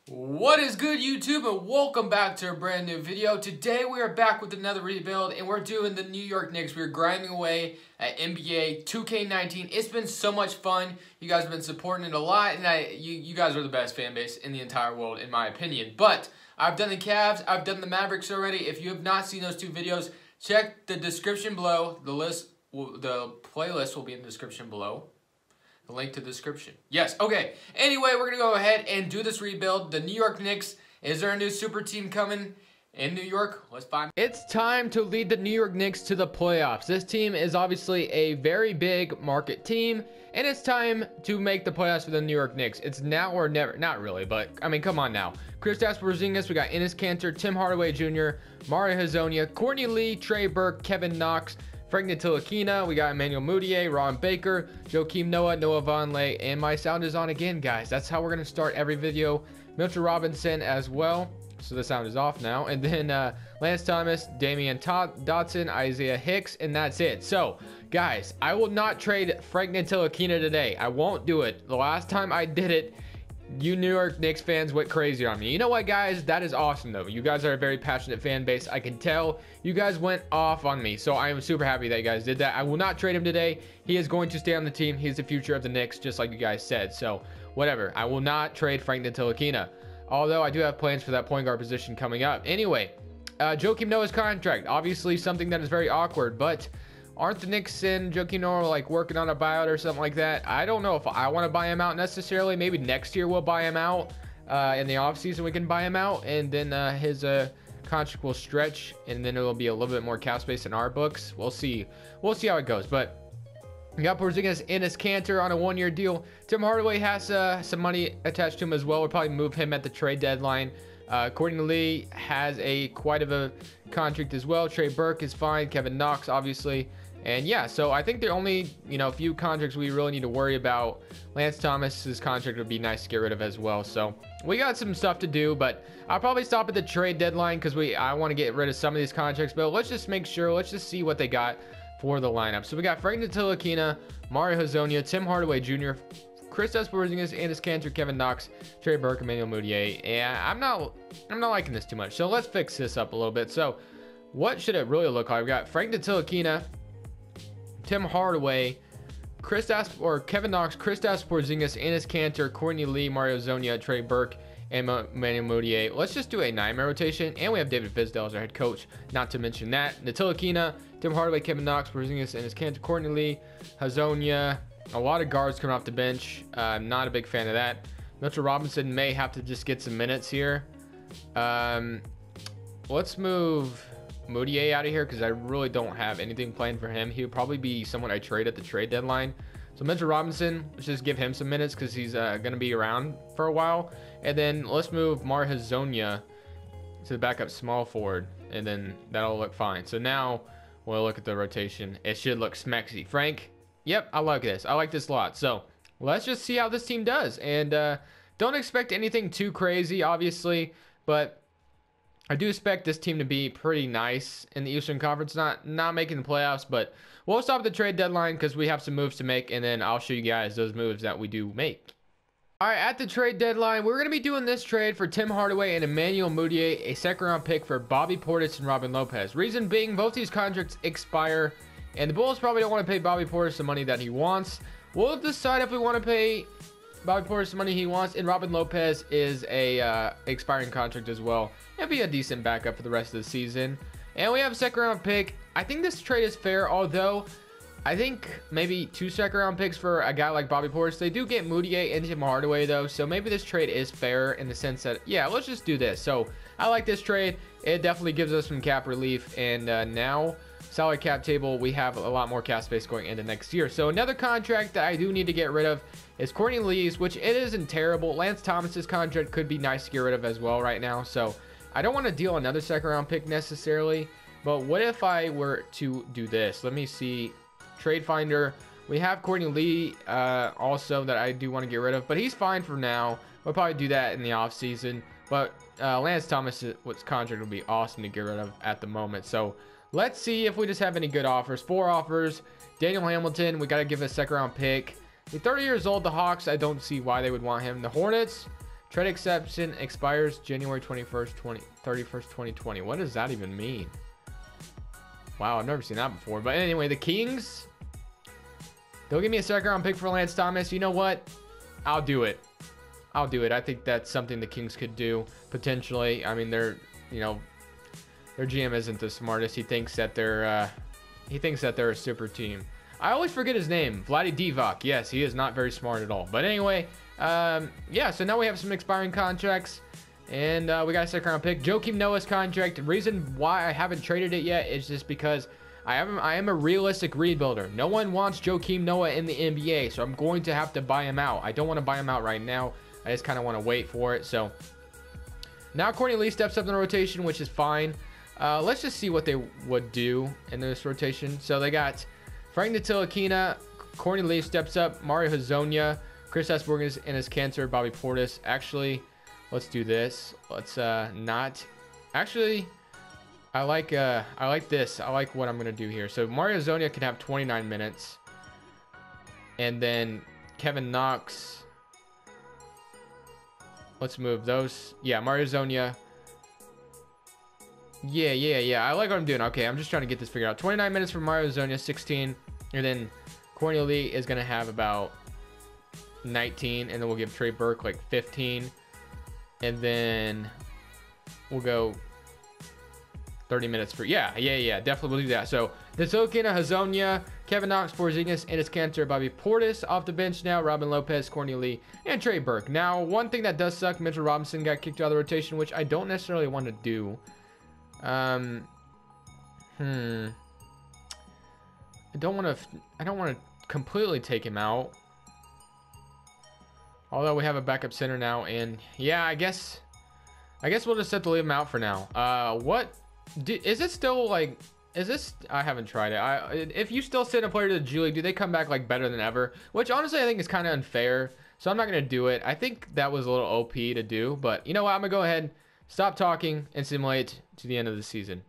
What is good, YouTube, and welcome back to a brand new video. Today we are back with another rebuild, and we're doing the New York Knicks. We're grinding away at NBA 2K19. It's been so much fun. You guys have been supporting it a lot, and you guys are the best fan base in the entire world, in my opinion. But I've done the Cavs, I've done the Mavericks already. If you have not seen those two videos, check the description below. The playlist will be in the description below. The link to the description. Yes, okay. Anyway, we're going to go ahead and do this rebuild. The New York Knicks. Is there a new super team coming in New York? Let's find out. It's time to lead the New York Knicks to the playoffs. This team is obviously a very big market team, and it's time to make the playoffs for the New York Knicks. It's now or never. Not really, but, I mean, come on now. Kristaps Porzingis, we got Enes Kanter, Tim Hardaway Jr., Mario Hezonja, Courtney Lee, Trey Burke, Kevin Knox, Frank Ntilikina, we got Emmanuel Mudiay, Ron Baker, Joakim Noah, Noah Vonleh, and my sound is on again, guys. That's how we're going to start every video. Mitchell Robinson as well, so the sound is off now. And then Lance Thomas, Damian Dotson, Isaiah Hicks, and that's it. So, guys, I will not trade Frank Ntilikina today. I won't do it. The last time I did it, you New York Knicks fans went crazy on me. You know what, guys? That is awesome, though. You guys are a very passionate fan base. I can tell you guys went off on me, so I am super happy that you guys did that. I will not trade him today. He is going to stay on the team. He's the future of the Knicks, just like you guys said. So, whatever. I will not trade Frank Ntilikina, although I do have plans for that point guard position coming up. Anyway, Joakim Noah's contract. Obviously, something that is very awkward, but aren't the Knicks and Joakim Noah like working on a buyout or something like that? I don't know if I want to buy him out necessarily. Maybe next year we'll buy him out. In the offseason we can buy him out, and then his contract will stretch, and then it'll be a little bit more cap space in our books. We'll see. We'll see how it goes. But we got Porzingis, Enes Kanter on a one-year deal. Tim Hardaway has some money attached to him as well. We'll probably move him at the trade deadline. Courtney Lee has quite of a contract as well. Trey Burke is fine. Kevin Knox, obviously. And yeah, so I think the only, few contracts we really need to worry about. Lance Thomas's contract would be nice to get rid of as well. So we got some stuff to do, but I'll probably stop at the trade deadline because I want to get rid of some of these contracts. But let's just make sure, let's just see what they got for the lineup. So we got Frank Ntilikina, Mario Hezonja, Tim Hardaway Jr., Kristaps Porzingis, Enes Kanter, Kevin Knox, Trey Burke, Emmanuel Mudiay. And I'm not liking this too much. So let's fix this up a little bit. So what should it really look like? We got Frank Ntilikina, Tim Hardaway, Kevin Knox, Kristaps Porzingis, Enes Kanter, Courtney Lee, Mario Hezonja, Trey Burke, and Emmanuel Mudiay. Let's just do a 9-man rotation, and we have David Fizdale as our head coach. Not to mention that Ntilikina, Tim Hardaway, Kevin Knox, Porzingis, Enes Kanter, Courtney Lee, Hezonja. A lot of guards coming off the bench. I'm not a big fan of that. Mitchell Robinson may have to just get some minutes here. Let's move Mudiay out of here because I really don't have anything planned for him. He would probably be someone I trade at the trade deadline. So Mitchell Robinson, let's just give him some minutes because he's going to be around for a while. And then let's move Mario Hezonja to the backup small forward, and then that'll look fine. So now we'll look at the rotation. It should look smexy. Frank, yep, I like this. I like this a lot. So let's just see how this team does. And don't expect anything too crazy, obviously, but I do expect this team to be pretty nice in the Eastern Conference. Not making the playoffs, but we'll stop at the trade deadline because we have some moves to make, and then I'll show you guys those moves that we do make. All right, at the trade deadline, we're going to be doing this trade for Tim Hardaway and Emmanuel Mudiay, a second-round pick for Bobby Portis and Robin Lopez. Reason being, both these contracts expire, and the Bulls probably don't want to pay Bobby Portis the money that he wants. We'll decide if we want to pay Bobby Portis the money he wants, and Robin Lopez is a expiring contract as well. It'll be a decent backup for the rest of the season. And we have a second-round pick. I think this trade is fair, although I think maybe 2 second-round picks for a guy like Bobby Portis. They do get Mudiay and Tim Hardaway, though, so maybe this trade is fair in the sense that, yeah, let's just do this. So I like this trade. It definitely gives us some cap relief, and now salary cap table, we have a lot more cap space going into next year. So another contract that I do need to get rid of is Courtney Lee's, which it isn't terrible. Lance Thomas's contract could be nice to get rid of as well right now. So I don't want to deal another second round pick necessarily, but what if I were to do this? Let me see. Trade Finder. We have Courtney Lee also that I do want to get rid of, but he's fine for now. We'll probably do that in the offseason. But Lance Thomas's contract would be awesome to get rid of at the moment. So let's see if we just have any good offers. 4 offers. Daniel Hamilton, we got to give a second round pick. He's 30 years old. The Hawks, I don't see why they would want him. The Hornets, Trade exception expires January 21st, 31st, 2020. What does that even mean? Wow, I've never seen that before. But anyway, the Kings, they'll give me a second round pick for Lance Thomas. You know what? I'll do it. I'll do it. I think that's something the Kings could do potentially. I mean, their GM isn't the smartest. He thinks that they're a super team. I always forget his name. Vlade Divac. Yes, he is not very smart at all. But anyway, yeah, so now we have some expiring contracts. And we got a second round pick. Joakim Noah's contract. The reason why I haven't traded it yet is just because I am a realistic rebuilder. No one wants Joakim Noah in the NBA, so I'm going to have to buy him out. I don't want to buy him out right now. I just kind of want to wait for it. So now Courtney Lee steps up in the rotation, which is fine. Let's just see what they would do in this rotation. So they got Frank Ntilikina, Courtney Lee steps up, Mario Hezonja, Chris Borges and his cancer, Bobby Portis. Actually, let's do this. Let's not. Actually, I like this. I like what I'm gonna do here. So Mario Hezonja can have 29 minutes, and then Kevin Knox. Let's move those. Yeah, Mario Hezonja. Yeah. I like what I'm doing. Okay, I'm just trying to get this figured out. 29 minutes for Mario Hezonja, 16. And then Courtney Lee is going to have about 19. And then we'll give Trey Burke like 15. And then we'll go 30 minutes for... Yeah. Definitely we'll do that. So, Ntilikina, Hezonja, Kevin Knox, Porzingis, and his cancer, Bobby Portis off the bench now. Robin Lopez, Courtney Lee, and Trey Burke. Now, one thing that does suck, Mitchell Robinson got kicked out of the rotation, which I don't necessarily want to do. I don't want to completely take him out. Although we have a backup center now, and yeah, I guess we'll just have to leave him out for now. Is it still like? Is this? I haven't tried it. If you still send a player to the G League, do they come back like better than ever? Which honestly I think is kind of unfair. So I'm not gonna do it. I think that was a little OP to do, but you know what? I'm gonna go ahead, stop talking, and simulate to the end of the season.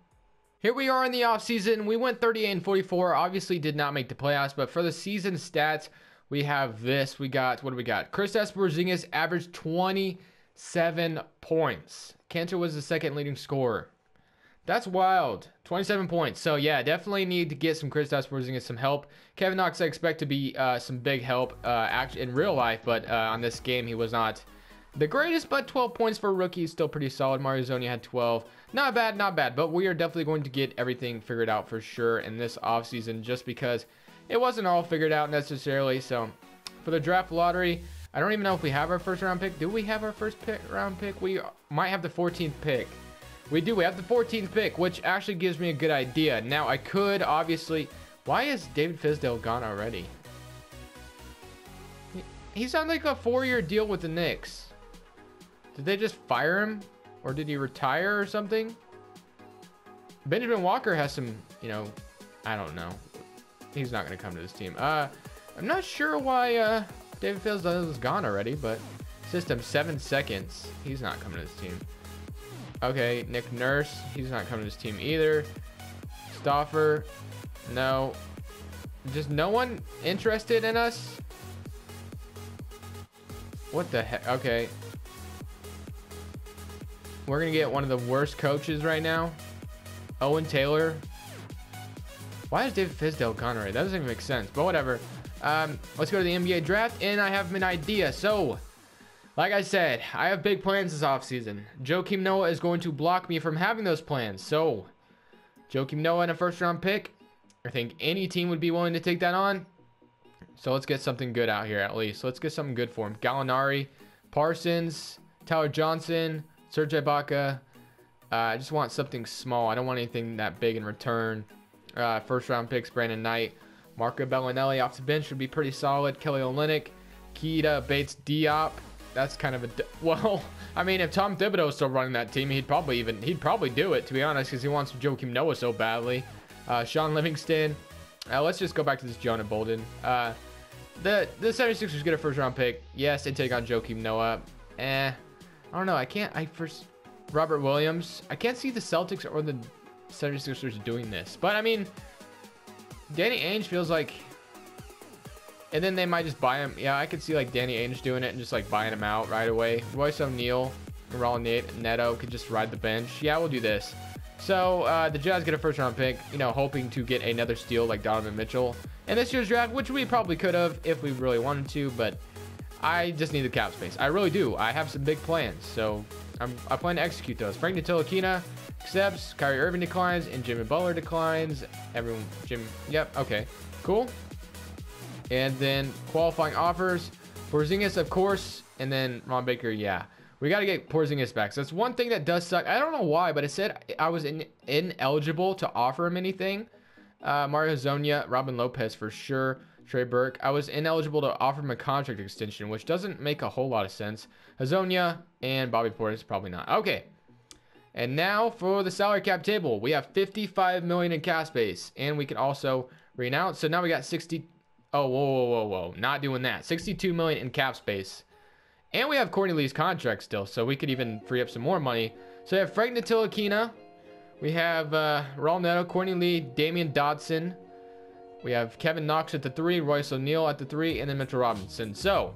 Here we are in the offseason. We went 38-44. Obviously did not make the playoffs, but for the season stats, we have this. We got, what do we got? Chris Porzingis averaged 27 points. Cantor was the second leading scorer. That's wild. 27 points. So, yeah, definitely need to get some Chris Porzingis some help. Kevin Knox, I expect to be some big help actually in real life, but on this game, he was not the greatest, but 12 points for a rookie is still pretty solid. Mario Hezonja had 12. Not bad, but we are definitely going to get everything figured out for sure in this offseason just because it wasn't all figured out necessarily. So, for the draft lottery, I don't even know if we have our first round pick. Do we have our first round pick? We might have the 14th pick. We do. We have the 14th pick, which actually gives me a good idea. Now, I could obviously... Why is David Fizdale gone already? He's on like a 4-year deal with the Knicks. Did they just fire him? Or did he retire or something? Benjamin Walker has some, I don't know. He's not going to come to this team. I'm not sure why David Fizdale is gone already, but system 7 seconds. He's not coming to this team. Okay, Nick Nurse. He's not coming to this team either. Stauffer. No. Just no one interested in us? What the heck? Okay. We're going to get one of the worst coaches right now. Owen Taylor. Why is David Fizdale gone already? That doesn't even make sense, but whatever. Let's go to the NBA draft, and I have an idea. So, like I said, I have big plans this offseason. Joakim Noah is going to block me from having those plans. So, Joakim Noah in a first-round pick. I think any team would be willing to take that on. So, let's get something good out here at least. Let's get something good for him. Gallinari, Parsons, Tyler Johnson, Serge Ibaka. I just want something small. I don't want anything that big in return. First-round picks, Brandon Knight. Marco Bellinelli off the bench would be pretty solid. Kelly Olynyk, Keita, Bates, Diop. That's kind of a... Well, I mean, if Tom Thibodeau is still running that team, he'd probably do it, to be honest, because he wants Joakim Noah so badly. Sean Livingston. Let's just go back to this Jonah Bolden. The 76ers get a first-round pick. Yes, they take on Joakim Noah. I don't know. Robert Williams. I can't see the Celtics or the 76ers doing this. But, I mean, Danny Ainge feels like And then they might just buy him. Yeah, I could see like Danny Ainge doing it and just like buying him out right away. Royce O'Neal and Raul Neto could just ride the bench. Yeah, we'll do this. So the Jazz get a first-round pick, you know, hoping to get another steal like Donovan Mitchell in this year's draft, which we probably could have if we really wanted to, but I just need the cap space. I really do. I have some big plans, so I plan to execute those. Frank Ntilikina accepts, Kyrie Irving declines, and Jimmy Butler declines. Yep, okay, cool. And then qualifying offers, Porzingis, of course, and then Ron Baker, yeah. We got to get Porzingis back. So that's one thing that does suck. I don't know why, but it said I was ineligible to offer him anything. Mario Hezonja, Robin Lopez for sure, Trey Burke. I was ineligible to offer him a contract extension, which doesn't make a whole lot of sense. Hezonja and Bobby Portis, probably not. Okay. And now for the salary cap table. We have $55 million in cap space, and we can also renounce. So now we got 60. Oh, whoa. Not doing that. $62 million in cap space. And we have Courtney Lee's contract still, so we could even free up some more money. So we have Frank Ntilikina. We have Raul Neto, Courtney Lee, Damian Dotson. We have Kevin Knox at the 3, Royce O'Neal at the 3, and then Mitchell Robinson. So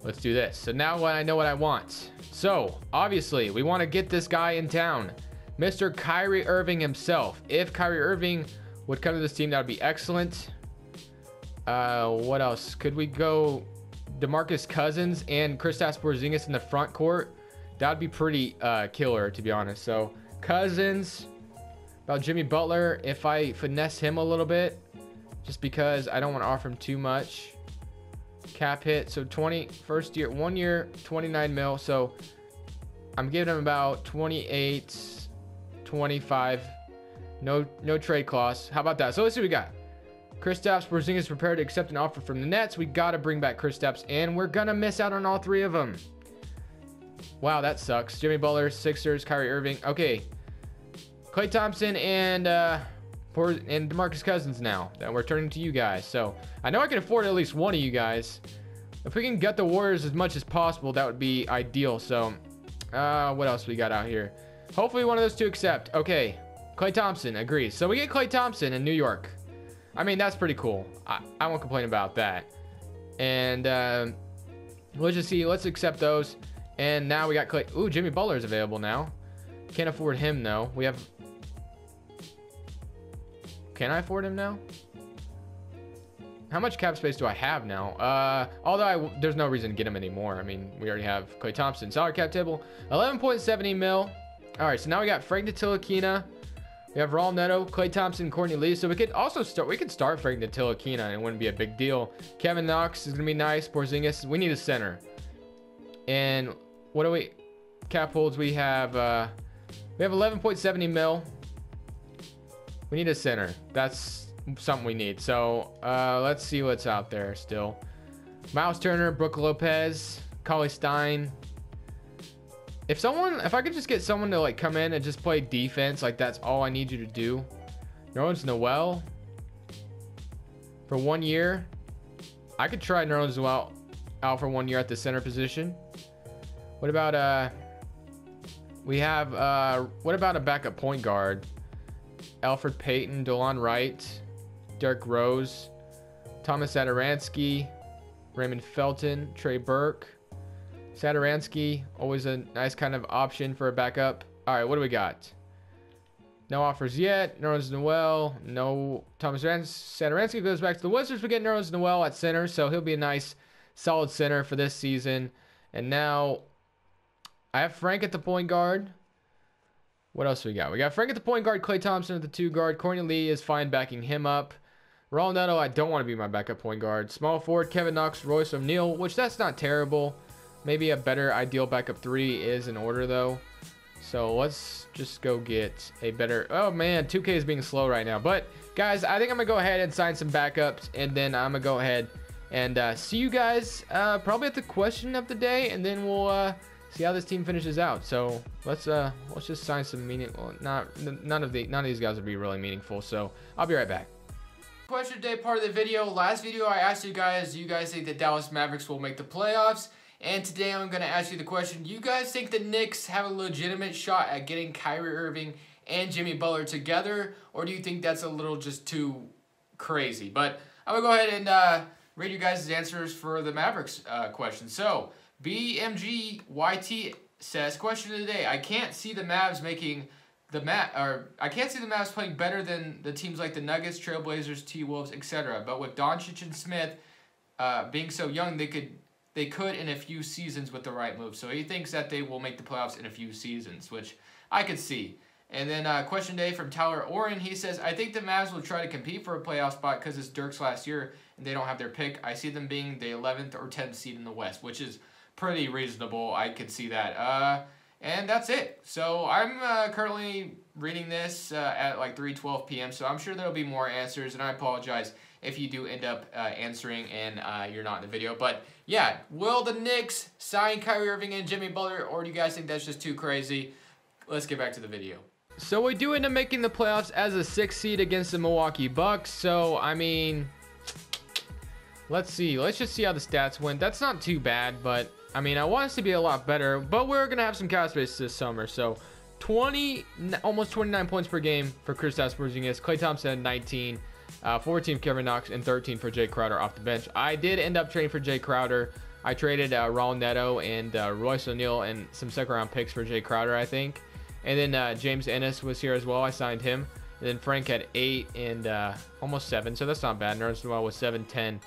let's do this. So now I know what I want. So obviously we want to get this guy in town, Mr. Kyrie Irving himself. If Kyrie Irving would come to this team, that would be excellent. What else? Could we go DeMarcus Cousins and Kristaps Porzingis in the front court? That'd be pretty killer, to be honest. So Cousins. About Jimmy Butler, if I finesse him a little bit, just because I don't want to offer him too much. Cap hit, so 1 year, 29 mil. So I'm giving him about 28, 25. No trade clause. How about that? So let's see what we got. Kristaps Porzingis prepared to accept an offer from the Nets. We got to bring back Kristaps, and we're going to miss out on all 3 of them. Wow, that sucks. Jimmy Butler, Sixers, Kyrie Irving. Okay. Klay Thompson and DeMarcus Cousins now. That we're turning to you guys. So I know I can afford at least one of you guys. If we can get the Warriors as much as possible, that would be ideal. So what else we got out here? Hopefully one of those 2 accept. Okay. Klay Thompson agrees. So we get Klay Thompson in New York. I mean, that's pretty cool. I won't complain about that. And let's just see. Let's accept those. And now we got Klay. Ooh, Jimmy Butler is available now. Can't afford him though. We have. Can I afford him now? How much cap space do I have now? Although there's no reason to get him anymore. I mean, we already have Klay Thompson. Salary cap table, 11.70 mil. All right, so now we got Frank Ntilikina. We have Raul Neto, Klay Thompson, Courtney Lee. So we could also start. We could start Frank Ntilikina, and it wouldn't be a big deal. Kevin Knox is gonna be nice. Porzingis. We need a center. And what do we? Cap holds. We have 11.70 mil. We need a center. That's something we need. So let's see what's out there still. Miles Turner, Brook Lopez, Cauley Stein. If I could just get someone to like come in and just play defense, like that's all I need you to do. Nerlens Noel for 1 year. I could try Nerlens Noel out for 1 year at the center position. What about what about a backup point guard? Alfred Payton, Delon Wright, Derrick Rose, Thomas Satoransky, Raymond Felton, Trey Burke. Satoransky, always a nice kind of option for a backup. All right, what do we got? No offers yet. Nerlens Noel, no. Thomas Satoransky goes back to the Wizards. We get Nerlens Noel at center, so he'll be a nice, solid center for this season. And now I have Frank at the point guard. What else we got? We got Frank at the point guard, Klay Thompson at the 2 guard. Courtney Lee is fine backing him up. Raul Neto, I don't want to be my backup point guard. Small forward, Kevin Knox, Royce O'Neal, which that's not terrible. Maybe a better ideal backup 3 is in order though. So let's just go get a better. Oh man, 2K is being slow right now. But guys, I think I'm gonna go ahead and sign some backups, and then I'm gonna go ahead and see you guys probably at the question of the day, and then we'll see how this team finishes out. So let's just sign some meaningful. None of these guys will be really meaningful. So I'll be right back. Question day part of the video. Last video I asked you guys, do you guys think the Dallas Mavericks will make the playoffs? And today I'm going to ask you the question, do you guys think the Knicks have a legitimate shot at getting Kyrie Irving and Jimmy Butler together? Or do you think that's a little just too crazy? But I'm gonna go ahead and read you guys' answers for the Mavericks question. So BMGYT says, question of the day: I can't see the Mavs making I can't see the Mavs playing better than the teams like the Nuggets, Trailblazers, T-Wolves, etc. But with Doncic and Smith being so young, they could in a few seasons with the right move. So he thinks that they will make the playoffs in a few seasons, which I could see. And then question day from Tyler Oren. He says, I think the Mavs will try to compete for a playoff spot because it's Dirk's last year and they don't have their pick. I see them being the 11th or 10th seed in the West, which is pretty reasonable. I could see that. And that's it. So I'm currently reading this at like 3:12 p.m. So I'm sure there'll be more answers. And I apologize if you do end up answering and you're not in the video. But yeah, will the Knicks sign Kyrie Irving and Jimmy Butler, or do you guys think that's just too crazy? Let's get back to the video. So we do end up making the playoffs as a 6th seed against the Milwaukee Bucks. So, I mean, let's see. Let's just see how the stats went. That's not too bad, but, I mean, I want us to be a lot better. But we're going to have some cap space this summer. So, almost 29 points per game for Kristaps Porzingis. Klay Thompson had 19. 14 for Kevin Knox, and 13 for Jay Crowder off the bench. I did end up trading for Jay Crowder. I traded Raul Neto and Royce O'Neal and some second-round picks for Jay Crowder, I think. And then James Ennis was here as well. I signed him. And then Frank had 8 and almost 7, so that's not bad. Nerds Noel was 7, 10,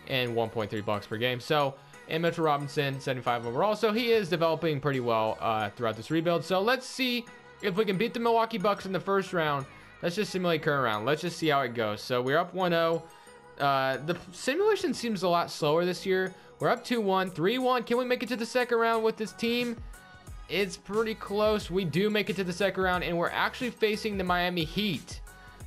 and 1.3 bucks per game. So, and Mitchell Robinson, 75 overall. So he is developing pretty well throughout this rebuild. So let's see if we can beat the Milwaukee Bucks in the first round. Let's just simulate current round. Let's just see how it goes. So we're up 1-0. The simulation seems a lot slower this year. We're up 2-1, 3-1. Can we make it to the second round with this team? It's pretty close. We do make it to the second round, and we're actually facing the Miami Heat.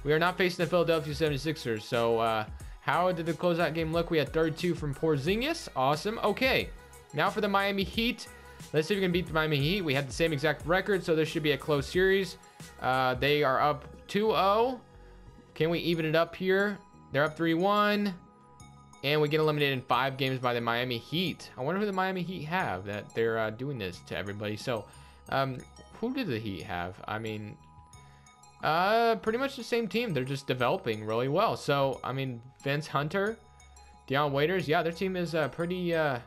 We are not facing the Philadelphia 76ers. So how did the closeout game look? We had 32 from Porzingis. Awesome. Okay, now for the Miami Heat. Let's see if we can beat the Miami Heat. We had the same exact record, so this should be a close series. They are up 2-0. Can we even it up here? They're up 3-1. And we get eliminated in 5 games by the Miami Heat. I wonder who the Miami Heat have that they're doing this to everybody. So, who did the Heat have? I mean, pretty much the same team. They're just developing really well. So, I mean, Vince Hunter, Deion Waiters. Yeah, their team is pretty, has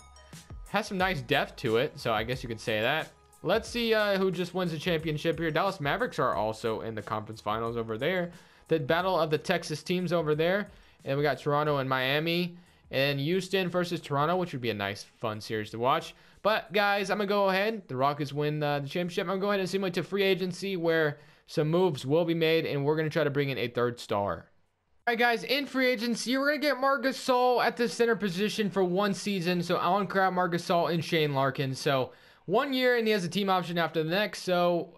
some nice depth to it. So, I guess you could say that. Let's see who just wins the championship here. Dallas Mavericks are also in the conference finals over there. The battle of the Texas teams over there. And we got Toronto and Miami. And Houston versus Toronto, which would be a nice, fun series to watch. But, guys, I'm going to go ahead. The Rockets win the championship. I'm going to go ahead and simulate to free agency where some moves will be made. And we're going to try to bring in a 3rd star. All right, guys, in free agency, we're going to get Marc Gasol at the center position for 1 season. So, Allen Crabbe, Marc Gasol, and Shane Larkin. So, 1 year, and he has a team option after the next. So,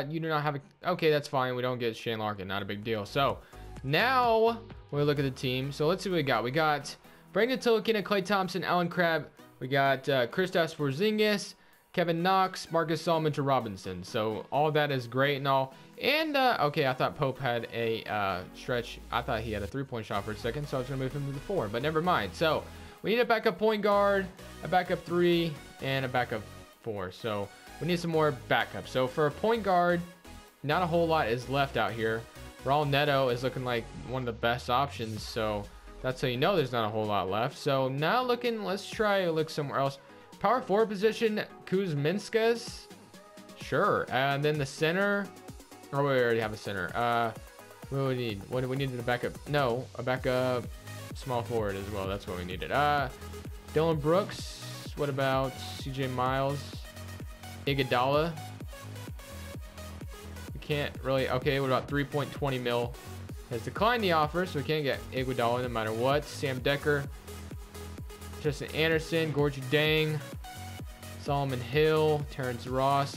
you do not have a... Okay, that's fine. We don't get Shane Larkin. Not a big deal. So, now, we look at the team. So, let's see what we got. We got Brandon Tillickin and Klay Thompson, Allen Crabbe. We got Kristaps Porzingis, Kevin Knox, Marc Gasol, Mitchell Robinson. So, all that is great and all. And, okay, I thought Pope had a stretch. I thought he had a 3-point shot for a second, so I was going to move him to the 4. But never mind. So, we need a backup point guard, a backup 3, and a backup 4. So, we need some more backup. So, for a point guard, not a whole lot is left out here. Raul Neto is looking like one of the best options. So, that's how you know there's not a whole lot left. So, now let's try to look somewhere else. Power forward position, Kuzminskas. Sure. And then the center. Oh, we already have a center. What do we need? What do we need in the backup? No, a backup small forward as well. That's what we needed. Dylan Brooks. What about CJ Miles? Iguodala. We can't really. Okay, what about 3.20 mil? Has declined the offer, so we can't get Iguodala no matter what. Sam Decker. Justin Anderson. Gorgie Dang. Solomon Hill. Terrence Ross.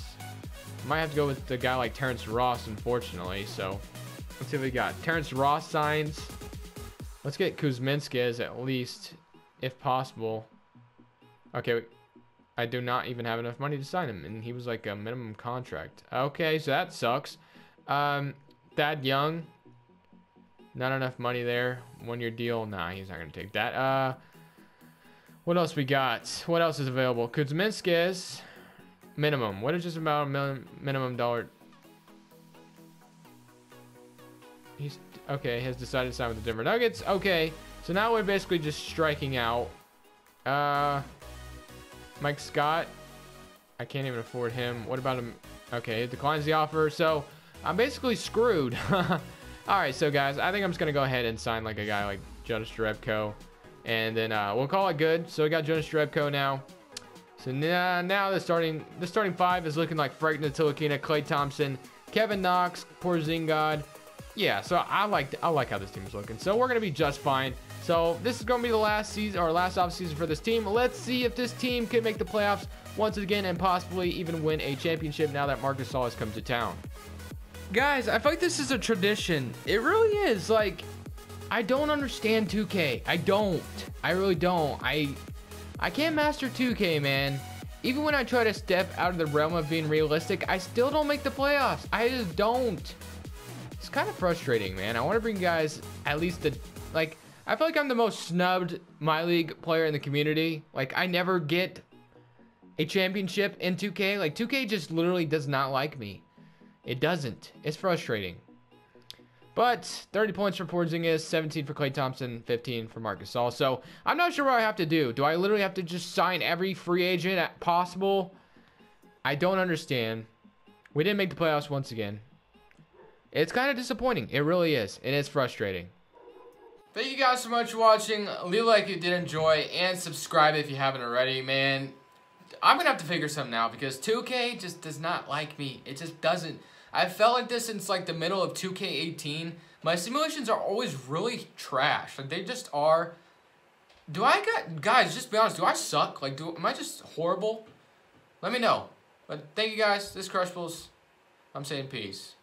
Might have to go with the guy like Terrence Ross, unfortunately. So, let's see what we got. Terrence Ross signs. Let's get Kuzminskas at least, if possible. Okay, I do not even have enough money to sign him, and he was like a minimum contract. Okay, so that sucks. Thad Young. Not enough money there. 1-year deal. Nah, he's not going to take that. What else we got? What else is available? Kuzminskas. Minimum. What is just about a minimum dollar? He's okay. Has decided to sign with the Denver Nuggets. Okay, So now we're basically just striking out. Mike Scott. I can't even afford him. What about him? Okay, it declines the offer. So I'm basically screwed. Alright, so guys, I think I'm just going to go ahead and sign like a guy like Jonas Jerebko. And then we'll call it good. So we got Jonas Jerebko now. So now the starting 5 is looking like Frank Ntilikina, Klay Thompson, Kevin Knox, Porzingis. Yeah, so I like how this team is looking. So we're gonna be just fine. So this is gonna be the last season or last offseason for this team. Let's see if this team can make the playoffs once again and possibly even win a championship now that Marc Gasol has come to town. Guys, I feel like this is a tradition. It really is. Like, I don't understand 2K. I really don't. I can't master 2K, man. Even when I try to step out of the realm of being realistic, I still don't make the playoffs. I just don't. It's kind of frustrating, man. I want to bring you guys at least like, I feel like I'm the most snubbed My League player in the community. Like, I never get a championship in 2K. Like, 2K just literally does not like me. It doesn't. It's frustrating. But 30 points for Porzingis, 17 for Klay Thompson, 15 for Marc Gasol. So I'm not sure what I have to do. Do I literally have to just sign every free agent possible? I don't understand. We didn't make the playoffs once again. It's kind of disappointing. It really is. It is frustrating. Thank you guys so much for watching. Leave a like if you did enjoy and subscribe if you haven't already, man. I'm going to have to figure something out because 2K just does not like me. It just doesn't. I've felt like this since like the middle of 2K18. My simulations are always really trash. Like they just are. Guys, just be honest, do I suck? Like am I just horrible? Let me know. But thank you guys. This is Crushables. I'm saying peace.